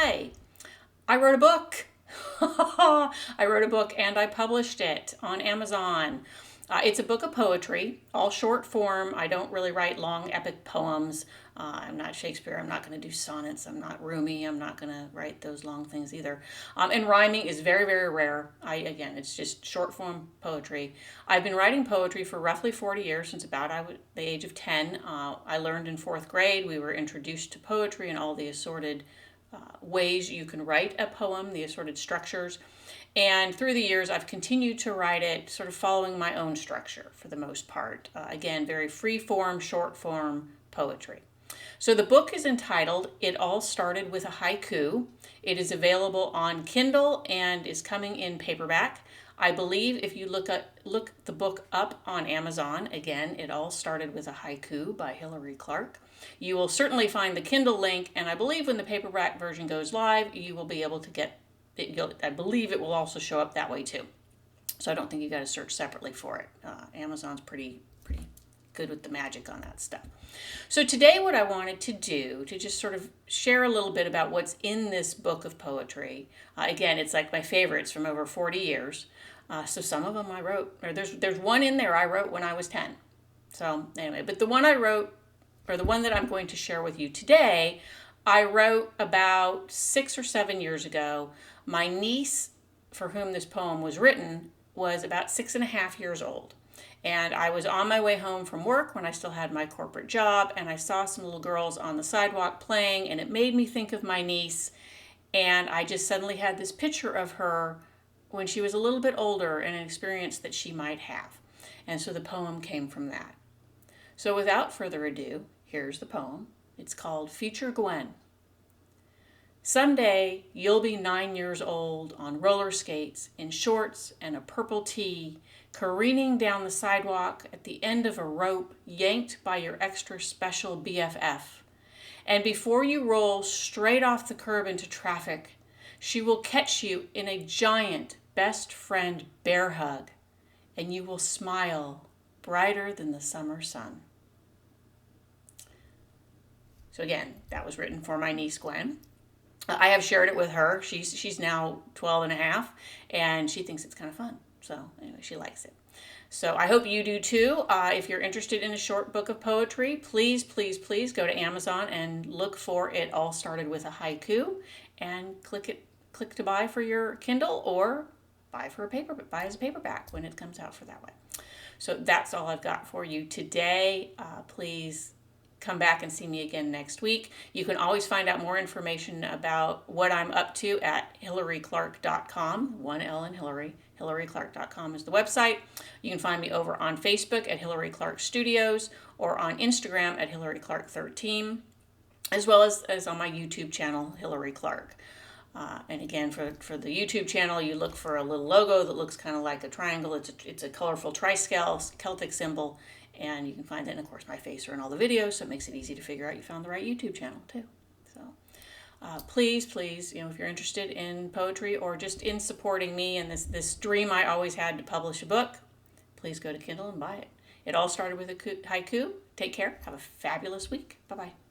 Hi, I wrote a book. I wrote a book and I published it on Amazon. It's a book of poetry, all short form. I don't really write long epic poems. I'm not Shakespeare. I'm not going to do sonnets. I'm not Rumi. I'm not going to write those long things either. And rhyming is very, very rare. Again, it's just short form poetry. I've been writing poetry for roughly 40 years, since about the age of 10. I learned in fourth grade. We were introduced to poetry and all the assorted ways you can write a poem, the assorted structures. And through the years, I've continued to write it sort of following my own structure for the most part. Again, very free form, short form poetry. So the book is entitled It All Started with a Haiku. It is available on Kindle and is coming in paperback. I believe if you look the book up on Amazon, again, It All Started with a Haiku by Hilary Clark, you will certainly find the Kindle link, and I believe when the paperback version goes live, you will be able to get it. I believe it will also show up that way too. So I don't think you got to search separately for it. Amazon's pretty good with the magic on that stuff. So today what I wanted to do to just sort of share a little bit about what's in this book of poetry. Again, it's like my favorites from over 40 years. So some of them I wrote, or there's one in there I wrote when I was 10. So anyway, but the one I wrote, or the one that I'm going to share with you today, I wrote about 6 or 7 years ago. My niece, for whom this poem was written, was about 6.5 years old. And I was on my way home from work when I still had my corporate job, and I saw some little girls on the sidewalk playing, and it made me think of my niece. And I just suddenly had this picture of her when she was a little bit older and an experience that she might have. And so the poem came from that. So without further ado, here's the poem. It's called Future Gwen. Someday you'll be 9 years old on roller skates, in shorts and a purple tee, careening down the sidewalk at the end of a rope yanked by your extra special BFF. And before you roll straight off the curb into traffic, she will catch you in a giant best friend bear hug, and you will smile brighter than the summer sun. So again, that was written for my niece Gwen. I have shared it with her. She's now 12 and a half, and she thinks it's kind of fun. So anyway, she likes it. So I hope you do too. If you're interested in a short book of poetry, please go to Amazon and look for It All Started with a Haiku, and click to buy for your Kindle, or buy as a paperback when it comes out for that way. So that's all I've got for you today. Please come back and see me again next week. You can always find out more information about what I'm up to at hilaryclark.com. One L in Hilary. hilaryclark.com is the website. You can find me over on Facebook at Hilary Clark Studios, or on Instagram at Hilary Clark 13, as well as on my YouTube channel, Hilary Clark. And again, for the YouTube channel, you look for a little logo that looks kind of like a triangle. It's a colorful triscale Celtic symbol, and you can find it, and of course my face are in all the videos, so it makes it easy to figure out you found the right YouTube channel too. So please, if you're interested in poetry or just in supporting me and this dream I always had to publish a book, please go to Kindle and buy it. It all started with a haiku. Take care. Have a fabulous week. Bye-bye.